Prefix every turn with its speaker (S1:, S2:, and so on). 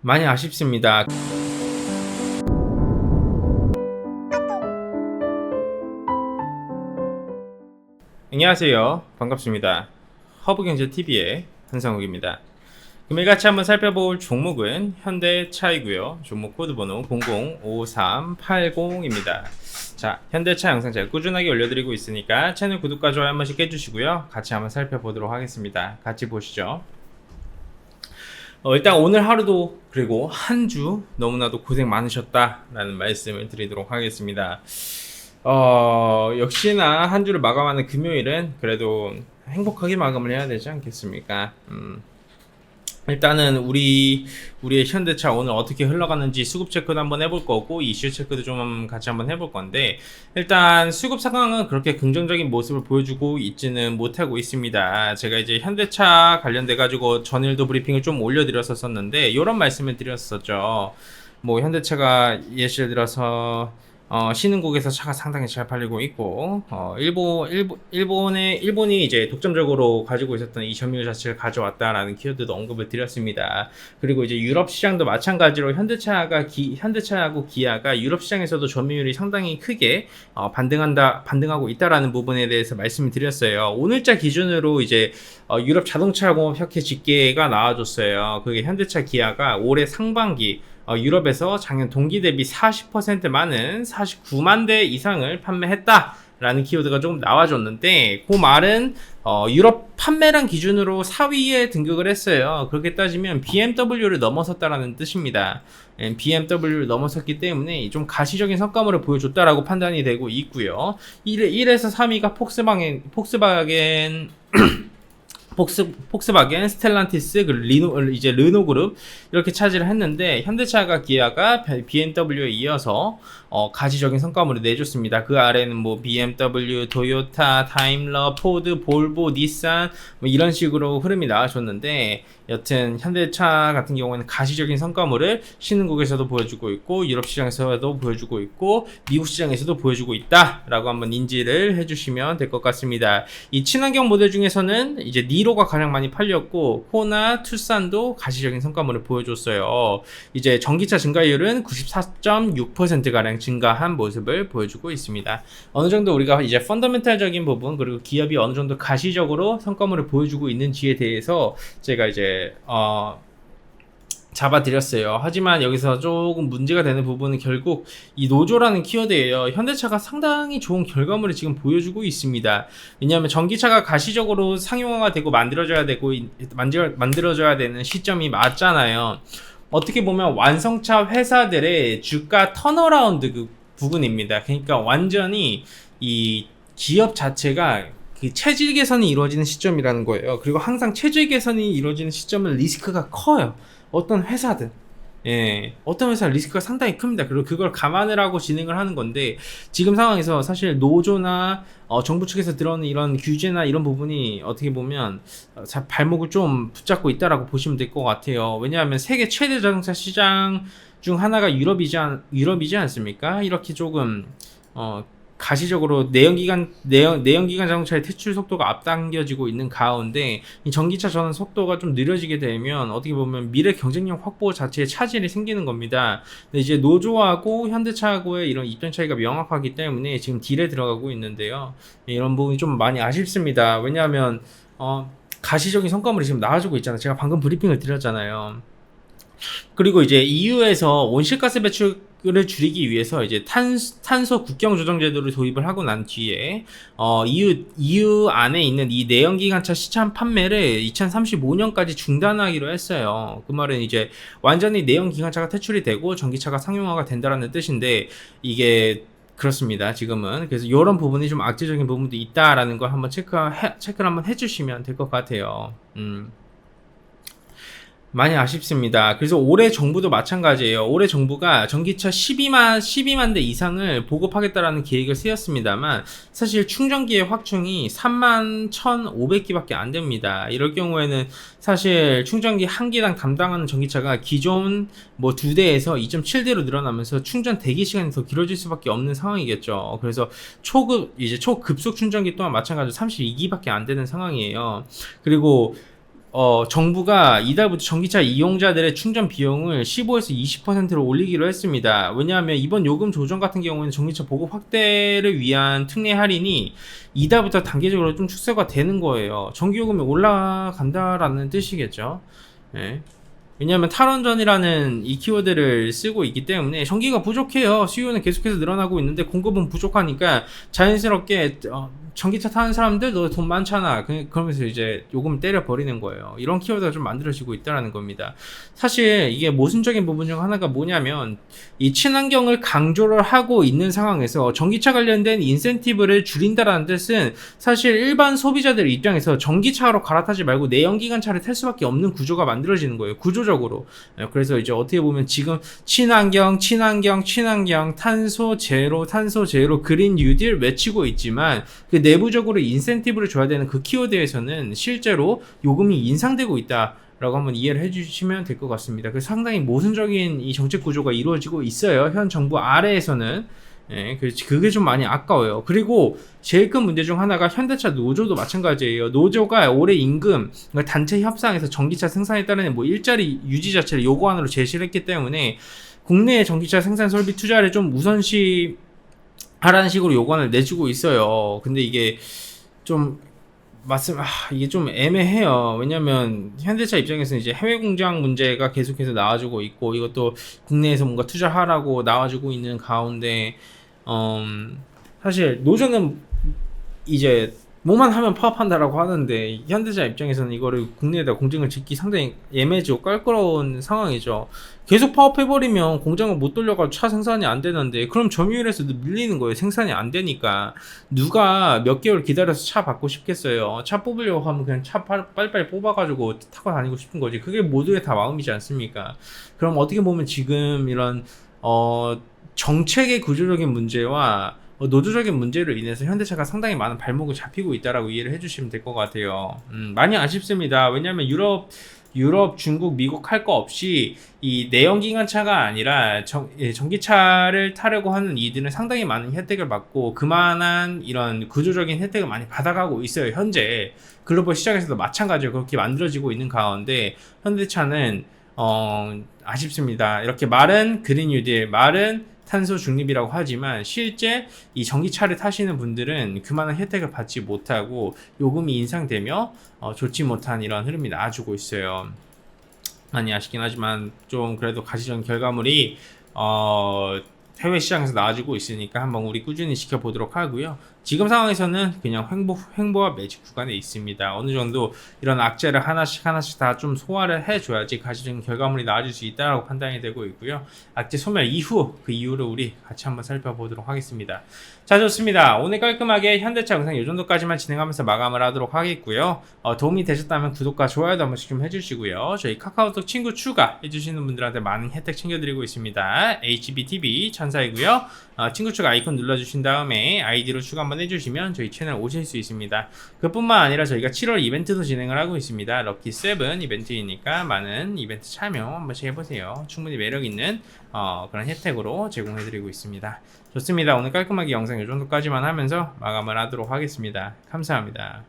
S1: 많이 아쉽습니다. 안녕하세요. 반갑습니다. 허브경제TV의 한상욱입니다. 금일같이 한번 살펴볼 종목은 현대차이고요. 종목 코드번호 005380입니다. 자, 현대차 영상 제가 꾸준하게 올려드리고 있으니까 채널 구독과 좋아요 한 번씩 해주시고요. 같이 한번 살펴보도록 하겠습니다. 같이 보시죠. 일단 오늘 하루도 그리고 한 주 너무나도 고생 많으셨다라는 말씀을 드리도록 하겠습니다. 역시나 한 주를 마감하는 금요일은 그래도 행복하게 마감을 해야 되지 않겠습니까? 일단은 우리의 현대차 오늘 어떻게 흘러가는지 수급 체크도 한번 해볼 거고 이슈 체크도 좀 같이 한번 해볼 건데, 일단 수급 상황은 그렇게 긍정적인 모습을 보여주고 있지는 못하고 있습니다. 제가 이제 현대차 관련돼 가지고 전일도 브리핑을 좀 올려드렸었는데 이런 말씀을 드렸었죠. 뭐 현대차가 예시를 들어서 신흥국에서 차가 상당히 잘 팔리고 있고, 일본이 이제 독점적으로 가지고 있었던 이 점유율 자체를 가져왔다라는 키워드도 언급을 드렸습니다. 그리고 이제 유럽 시장도 마찬가지로 현대차하고 기아가 유럽 시장에서도 점유율이 상당히 크게 반등하고 있다라는 부분에 대해서 말씀을 드렸어요. 오늘자 기준으로 이제 유럽 자동차 공업 협회 집계가 나와줬어요. 그게 현대차 기아가 올해 상반기 유럽에서 작년 동기 대비 40% 많은 49만 대 이상을 판매했다라는 키워드가 조금 나와줬는데, 그 말은 유럽 판매량 기준으로 4위에 등극을 했어요. 그렇게 따지면 BMW를 넘어섰다라는 뜻입니다. BMW를 넘어섰기 때문에 좀 가시적인 성과물을 보여줬다라고 판단이 되고 있고요. 1에서 3위가 폭스바겐, 스텔란티스, 그리고 르노 그룹 이렇게 차지를 했는데, 현대차가 기아가 BMW에 이어서 가시적인 성과물을 내줬습니다. 그 아래는 뭐 BMW, 토요타, 다임러, 포드, 볼보, 닛산 뭐 이런 식으로 흐름이 나와줬는데, 여튼 현대차 같은 경우에는 가시적인 성과물을 신흥국에서도 보여주고 있고 유럽 시장에서도 보여주고 있고 미국 시장에서도 보여주고 있다라고 한번 인지를 해주시면 될 것 같습니다. 이 친환경 모델 중에서는 이제 니로가 가장 많이 팔렸고, 코나, 투싼도 가시적인 성과물을 보여줬어요. 이제 전기차 증가율은 94.6% 가량 증가한 모습을 보여주고 있습니다. 어느 정도 우리가 이제 펀더멘탈적인 부분, 그리고 기업이 어느 정도 가시적으로 성과물을 보여주고 있는지에 대해서 제가 이제 잡아드렸어요. 하지만 여기서 조금 문제가 되는 부분은 결국 이 노조라는 키워드예요. 현대차가 상당히 좋은 결과물을 지금 보여주고 있습니다. 왜냐하면 전기차가 가시적으로 상용화가 되고 만들어져야 되는 시점이 맞잖아요. 어떻게 보면 완성차 회사들의 주가 턴어라운드 그 부분입니다. 그러니까 완전히 이 기업 자체가 그 체질 개선이 이루어지는 시점이라는 거예요. 그리고 항상 체질 개선이 이루어지는 시점은 리스크가 커요. 어떤 회사든. 어떤 회사 리스크가 상당히 큽니다. 그리고 그걸 감안을 하고 진행을 하는 건데, 지금 상황에서 사실 노조나 정부 측에서 들어오는 이런 규제나 이런 부분이 어떻게 보면 발목을 좀 붙잡고 있다라고 보시면 될 것 같아요. 왜냐하면 세계 최대 자동차 시장 중 하나가 유럽이지 않습니까? 이렇게 조금 가시적으로 내연기관 자동차의 퇴출 속도가 앞당겨지고 있는 가운데, 이 전기차 전환 속도가 좀 느려지게 되면 어떻게 보면 미래 경쟁력 확보 자체에 차질이 생기는 겁니다. 근데 이제 노조하고 현대차하고의 이런 입장 차이가 명확하기 때문에 지금 딜에 들어가고 있는데요. 이런 부분이 좀 많이 아쉽습니다. 왜냐하면 가시적인 성과물이 지금 나와주고 있잖아요. 제가 방금 브리핑을 드렸잖아요. 그리고 이제 EU에서 온실가스 배출을 줄이기 위해서 이제 탄소 국경 조정 제도를 도입을 하고 난 뒤에 EU 안에 있는 이 내연기관차 시장 판매를 2035년까지 중단하기로 했어요. 그 말은 이제 완전히 내연기관차가 퇴출이 되고 전기차가 상용화가 된다라는 뜻인데, 이게 그렇습니다. 지금은. 그래서 이런 부분이 좀 악재적인 부분도 있다라는 걸 한번 체크를 한번 해주시면 될 것 같아요. 많이 아쉽습니다. 그래서 올해 정부도 마찬가지예요. 올해 정부가 전기차 12만 대 이상을 보급하겠다라는 계획을 세웠습니다만, 사실 충전기의 확충이 3만 1,500기밖에 안 됩니다. 이럴 경우에는 사실 충전기 한 기당 담당하는 전기차가 기존 뭐 2대에서 2.7대로 늘어나면서 충전 대기 시간이 더 길어질 수밖에 없는 상황이겠죠. 그래서 초급속 충전기 또한 마찬가지로 32기밖에 안 되는 상황이에요. 그리고 정부가 이달부터 전기차 이용자들의 충전 비용을 15에서 20%로 올리기로 했습니다. 왜냐하면 이번 요금 조정 같은 경우에는 전기차 보급 확대를 위한 특례 할인이 이달부터 단계적으로 좀 축소가 되는 거예요. 전기요금이 올라간다라는 뜻이겠죠. 네. 왜냐하면 탈원전이라는 이 키워드를 쓰고 있기 때문에 전기가 부족해요. 수요는 계속해서 늘어나고 있는데 공급은 부족하니까 자연스럽게 전기차 타는 사람들 너 돈 많잖아. 그러면서 이제 요금을 때려버리는 거예요. 이런 키워드가 좀 만들어지고 있다는 겁니다. 사실 이게 모순적인 부분 중 하나가 뭐냐면 이 친환경을 강조를 하고 있는 상황에서 전기차 관련된 인센티브를 줄인다라는 뜻은 사실 일반 소비자들 입장에서 전기차로 갈아타지 말고 내연기관차를 탈 수밖에 없는 구조가 만들어지는 거예요. 구조적으로. 그래서 이제 어떻게 보면 지금 친환경, 탄소 제로, 그린 뉴딜 외치고 있지만 그 내부적으로 인센티브를 줘야 되는 그 키워드에서는 실제로 요금이 인상되고 있다. 라고 한번 이해를 해주시면 될 것 같습니다. 그래서 상당히 모순적인 이 정책 구조가 이루어지고 있어요. 현 정부 아래에서는. 예, 그게 좀 많이 아까워요. 그리고 제일 큰 문제 중 하나가 현대차 노조도 마찬가지예요. 노조가 올해 임금, 그러니까 단체 협상에서 전기차 생산에 따른 뭐 일자리 유지 자체를 요구안으로 제시를 했기 때문에 국내의 전기차 생산 설비 투자를 좀 우선시 하라는 식으로 요구안을 내주고 있어요. 근데 이게 좀 이게 좀 애매해요. 왜냐면 현대차 입장에서는 이제 해외 공장 문제가 계속해서 나와주고 있고 이것도 국내에서 뭔가 투자하라고 나와주고 있는 가운데 사실 노조는 이제 뭐만 하면 파업한다라고 하는데 현대차 입장에서는 이거를 국내에다 공장을 짓기 상당히 애매하고 껄끄러운 상황이죠. 계속 파업해버리면 공장을 못 돌려가지고 차 생산이 안 되는데 그럼 점유율에서도 밀리는 거예요. 생산이 안 되니까 누가 몇 개월 기다려서 차 받고 싶겠어요. 차 뽑으려고 하면 그냥 차 빨리빨리 뽑아가지고 타고 다니고 싶은 거지. 그게 모두의 다 마음이지 않습니까? 그럼 어떻게 보면 지금 이런 정책의 구조적인 문제와 노조적인 문제로 인해서 현대차가 상당히 많은 발목을 잡히고 있다라고 이해를 해주시면 될 것 같아요. 많이 아쉽습니다. 왜냐하면 유럽, 중국, 미국 할 거 없이 이 내연기관차가 아니라 전기차를 타려고 하는 이들은 상당히 많은 혜택을 받고 그만한 이런 구조적인 혜택을 많이 받아가고 있어요. 현재 글로벌 시장에서도 마찬가지로 그렇게 만들어지고 있는 가운데 현대차는 아쉽습니다. 이렇게 말은 그린 뉴딜, 말은 탄소 중립이라고 하지만 실제 이 전기차를 타시는 분들은 그만한 혜택을 받지 못하고 요금이 인상되며 좋지 못한 이런 흐름이 나와주고 있어요. 많이 아쉽긴 하지만 좀 그래도 가시적 결과물이 해외 시장에서 나와주고 있으니까 한번 우리 꾸준히 지켜보도록 하고요. 지금 상황에서는 그냥 횡보와 매직 구간에 있습니다. 어느 정도 이런 악재를 하나씩 다 좀 소화를 해줘야지 가시적인 결과물이 나와줄 수 있다고 판단이 되고 있고요. 악재 소멸 이후 그 이유를 우리 같이 한번 살펴보도록 하겠습니다. 자, 좋습니다. 오늘 깔끔하게 현대차 영상 이 정도까지만 진행하면서 마감을 하도록 하겠고요. 도움이 되셨다면 구독과 좋아요도 한 번씩 좀 해주시고요. 저희 카카오톡 친구 추가해주시는 분들한테 많은 혜택 챙겨드리고 있습니다. HBTV 천사이고요. 친구 추가 아이콘 눌러주신 다음에 아이디로 추가 한번 해주시면 저희 채널 오실 수 있습니다. 그뿐만 아니라 저희가 7월 이벤트도 진행을 하고 있습니다. 럭키 7 이벤트이니까 많은 이벤트 참여 한 번씩 해보세요. 충분히 매력있는 그런 혜택으로 제공해드리고 있습니다. 좋습니다. 오늘 깔끔하게 영상 이 정도까지만 하면서 마감을 하도록 하겠습니다. 감사합니다.